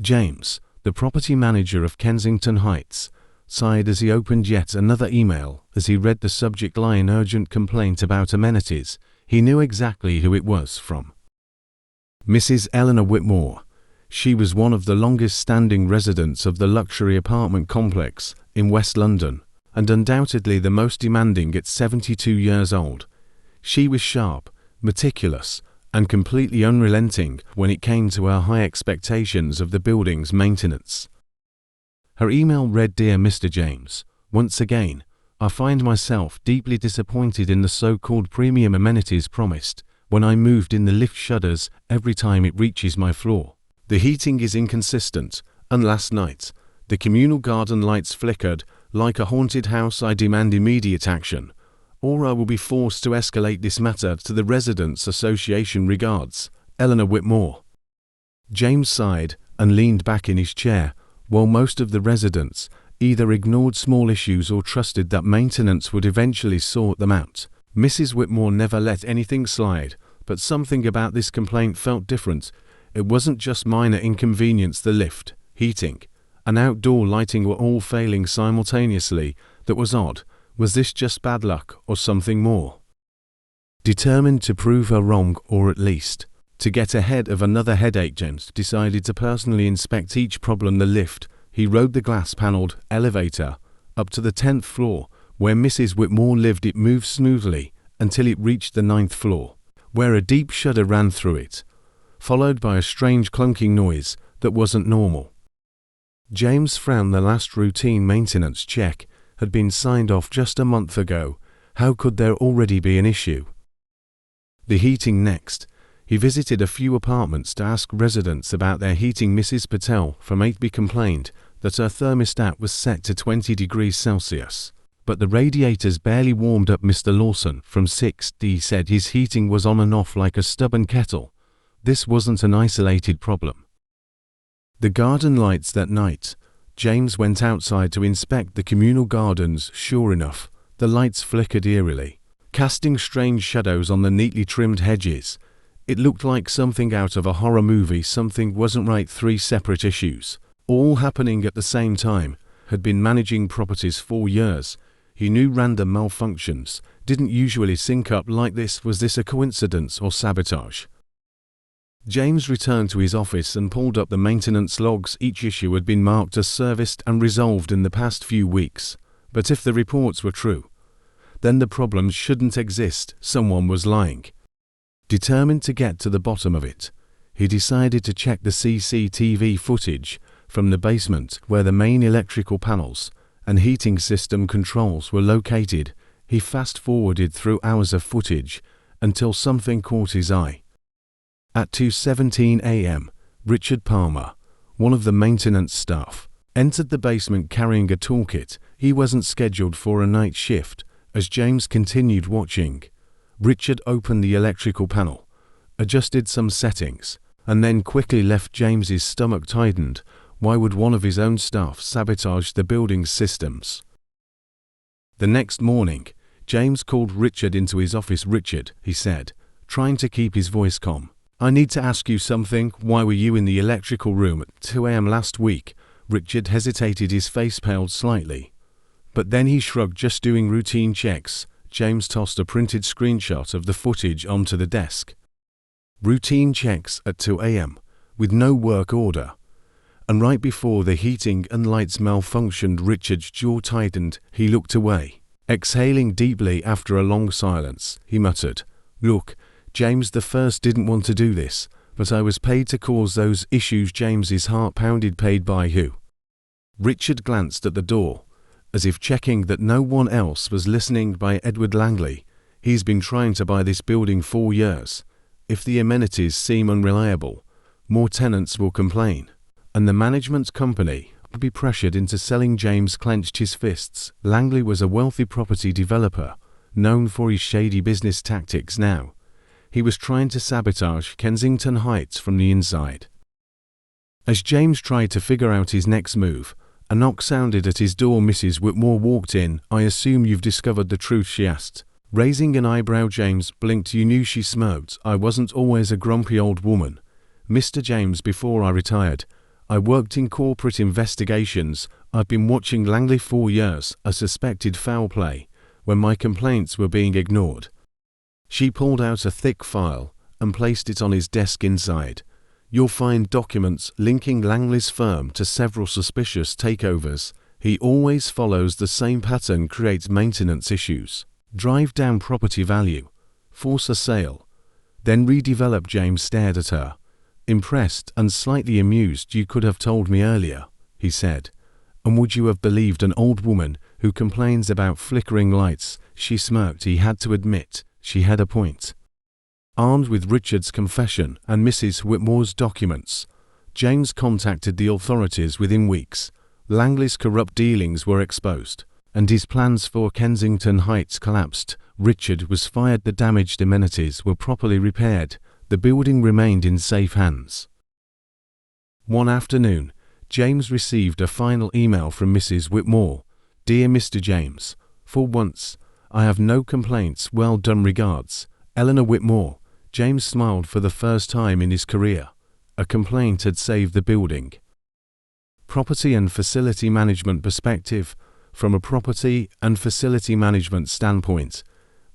James, the property manager of Kensington Heights, sighed as he opened yet another email. As he read the subject line "Urgent Complaint about Amenities," he knew exactly who it was from. Mrs. Eleanor Whitmore. She was one of the longest-standing residents of the luxury apartment complex in West London, and undoubtedly the most demanding at 72 years old. She was sharp, meticulous, and completely unrelenting when it came to her high expectations of the building's maintenance. Her email read, "Dear Mr. James, once again, I find myself deeply disappointed in the so-called premium amenities promised when I moved in the lift shutters every time it reaches my floor. The heating is inconsistent, and last night, the communal garden lights flickered like a haunted house. I demand immediate action, or I will be forced to escalate this matter to the Residents Association. Regards, Eleanor Whitmore." James sighed and leaned back in his chair, while most of the residents either ignored small issues or trusted that maintenance would eventually sort them out. Mrs. Whitmore never let anything slide, but something about this complaint felt different. It wasn't just minor inconvenience. The lift, heating, and outdoor lighting were all failing simultaneously. That was odd. Was this just bad luck or something more? Determined to prove her wrong, or at least to get ahead of another headache, James decided to personally inspect each problem. The lift. He rode the glass-paneled elevator up to the 10th floor, where Mrs. Whitmore lived. It moved smoothly until it reached the 9th floor, where a deep shudder ran through it, followed by a strange clunking noise that wasn't normal. James frowned. The last routine maintenance check had been signed off just a month ago. How could there already be an issue? The heating next. He visited a few apartments to ask residents about their heating. Mrs. Patel from EPIC complained that her thermostat was set to 20 degrees Celsius, but the radiators barely warmed up. Mr. Lawson from 6D said his heating was on and off like a stubborn kettle. This wasn't an isolated problem. The garden lights that night. James went outside to inspect the communal gardens. Sure enough, the lights flickered eerily, casting strange shadows on the neatly trimmed hedges. It looked like something out of a horror movie. Something wasn't right. 3 separate issues, all happening at the same time. Had been managing properties for years. He knew random malfunctions didn't usually sync up like this. Was this a coincidence or sabotage? James returned to his office and pulled up the maintenance logs. Each issue had been marked as serviced and resolved in the past few weeks. But if the reports were true, then the problems shouldn't exist. Someone was lying. Determined to get to the bottom of it, he decided to check the CCTV footage from the basement where the main electrical panels and heating system controls were located. He fast-forwarded through hours of footage until something caught his eye. At 2:17 a.m., Richard Palmer, one of the maintenance staff, entered the basement carrying a toolkit. He wasn't scheduled for a night shift. As James continued watching, Richard opened the electrical panel, adjusted some settings, and then quickly left. James's stomach tightened. Why would one of his own staff sabotage the building's systems? The next morning, James called Richard into his office. "Richard," he said, trying to keep his voice calm, "I need to ask you something. Why were you in the electrical room at 2 a.m. last week?" Richard hesitated. His face paled slightly, but then he shrugged. "Just doing routine checks." James tossed a printed screenshot of the footage onto the desk. Routine checks at 2 a.m., with no work order. And right before the heating and lights malfunctioned. Richard's jaw tightened. He looked away. Exhaling deeply after a long silence, he muttered, "Look, James, the first didn't want to do this, but I was paid to cause those issues." James's heart pounded. "Paid by who?" Richard glanced at the door, as if checking that no one else was listening. "By Edward Langley. He's been trying to buy this building for years. If the amenities seem unreliable, more tenants will complain, and the management company will be pressured into selling." James clenched his fists. Langley was a wealthy property developer, known for his shady business tactics. Now, he was trying to sabotage Kensington Heights from the inside. As James tried to figure out his next move, a knock sounded at his door. Mrs. Whitmore walked in. "I assume you've discovered the truth?" she asked. Raising an eyebrow, James blinked. "You knew?" She smirked. "I wasn't always a grumpy old woman, Mr. James. Before I retired, I worked in corporate investigations. I've been watching Langley 4 years, a suspected foul play, when my complaints were being ignored. She pulled out a thick file and placed it on his desk inside. You'll find documents linking Langley's firm to several suspicious takeovers. He always follows the same pattern, creates maintenance issues, drive down property value, force a sale, then redevelop. James stared at her, impressed and slightly amused. You could have told me earlier, he said. And would you have believed an old woman who complains about flickering lights? She smirked. He had to admit, she had a point. Armed with Richard's confession and Mrs. Whitmore's documents, James contacted the authorities within weeks. Langley's corrupt dealings were exposed, and his plans for Kensington Heights collapsed. Richard was fired. The damaged amenities were properly repaired. The building remained in safe hands. One afternoon, James received a final email from Mrs. Whitmore. Dear Mr. James, for once, I have no complaints. Well done. Regards, Eleanor Whitmore. James smiled for the first time in his career. A complaint had saved the building. Property and facility management perspective. From a property and facility management standpoint,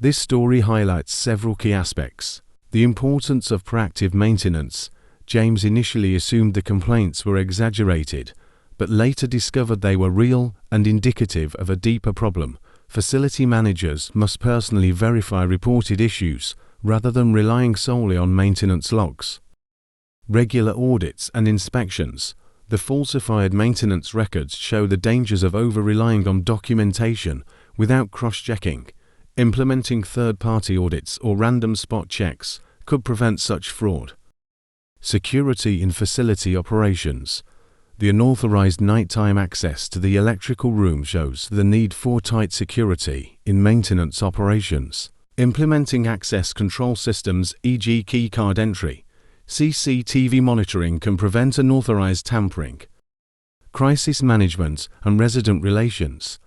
this story highlights several key aspects. The importance of proactive maintenance. James initially assumed the complaints were exaggerated, but later discovered they were real and indicative of a deeper problem. Facility managers must personally verify reported issues rather than relying solely on maintenance logs. Regular audits and inspections. The falsified maintenance records show the dangers of over-relying on documentation without cross-checking. Implementing third-party audits or random spot checks could prevent such fraud. Security in facility operations. The unauthorized nighttime access to the electrical room shows the need for tight security in maintenance operations. Implementing access control systems, e.g. keycard entry, CCTV monitoring, can prevent unauthorized tampering. Crisis management and resident relations.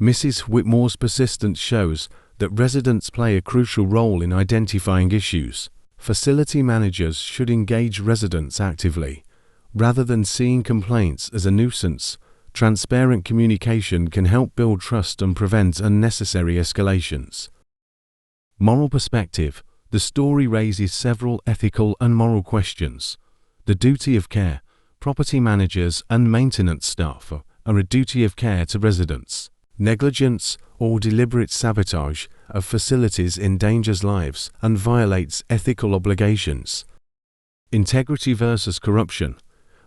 Mrs. Whitmore's persistence shows that residents play a crucial role in identifying issues. Facility managers should engage residents actively, rather than seeing complaints as a nuisance. Transparent communication can help build trust and prevent unnecessary escalations. Moral perspective. The story raises several ethical and moral questions. The duty of care. Property managers and maintenance staff are a duty of care to residents. Negligence or deliberate sabotage of facilities endangers lives and violates ethical obligations. Integrity versus corruption.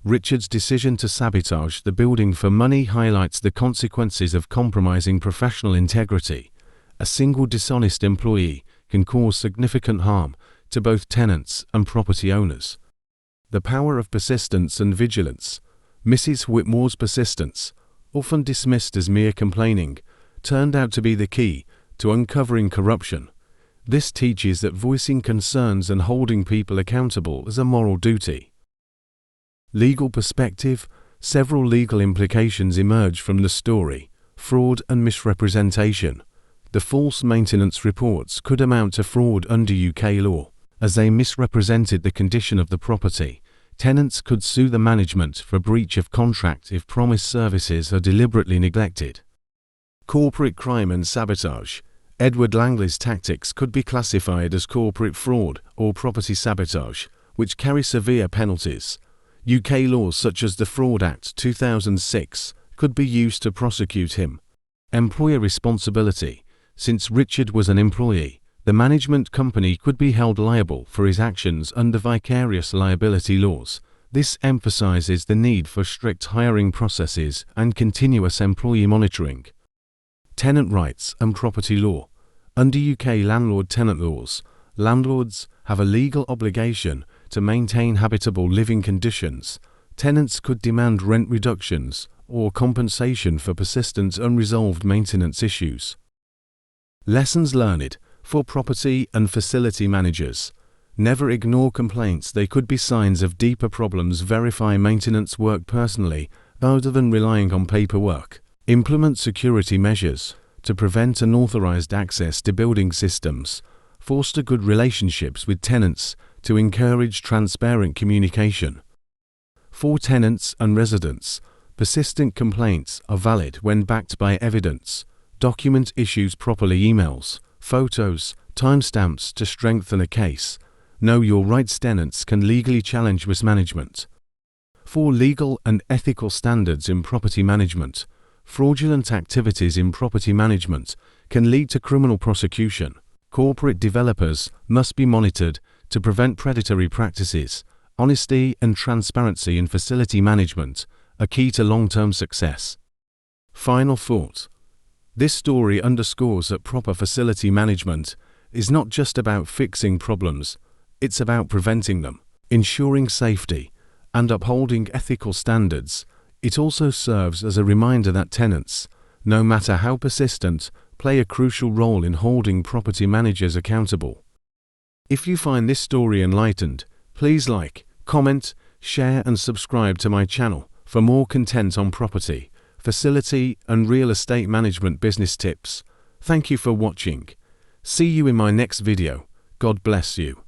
Richard's decision to sabotage the building for money highlights the consequences of compromising professional integrity. A single dishonest employee can cause significant harm to both tenants and property owners. The power of persistence and vigilance. Mrs. Whitmore's persistence, often dismissed as mere complaining, turned out to be the key to uncovering corruption. This teaches that voicing concerns and holding people accountable is a moral duty. Legal perspective. Several legal implications emerge from the story. Fraud and misrepresentation. The false maintenance reports could amount to fraud under UK law, as they misrepresented the condition of the property. Tenants could sue the management for breach of contract if promised services are deliberately neglected. Corporate crime and sabotage. Edward Langley's tactics could be classified as corporate fraud or property sabotage, which carry severe penalties. UK laws such as the Fraud Act 2006 could be used to prosecute him. Employer responsibility. Since Richard was an employee, the management company could be held liable for his actions under vicarious liability laws. This emphasizes the need for strict hiring processes and continuous employee monitoring. Tenant rights and property law. Under UK landlord-tenant laws, landlords have a legal obligation to maintain habitable living conditions. Tenants could demand rent reductions or compensation for persistent unresolved maintenance issues. Lessons learned for property and facility managers. Never ignore complaints. They could be signs of deeper problems. Verify maintenance work personally rather than relying on paperwork. Implement security measures to prevent unauthorized access to building systems. Foster good relationships with tenants to encourage transparent communication. For tenants and residents, persistent complaints are valid when backed by evidence. Document issues properly, emails, photos, timestamps to strengthen a case. Know your rights. Tenants can legally challenge mismanagement. For legal and ethical standards in property management, fraudulent activities in property management can lead to criminal prosecution. Corporate developers must be monitored to prevent predatory practices. Honesty and transparency in facility management are key to long-term success. Final thought. This story underscores that proper facility management is not just about fixing problems, it's about preventing them, ensuring safety, and upholding ethical standards. It also serves as a reminder that tenants, no matter how persistent, play a crucial role in holding property managers accountable. If you find this story enlightened, please like, comment, share and subscribe to my channel for more content on property, facility and real estate management business tips. Thank you for watching. See you in my next video. God bless you.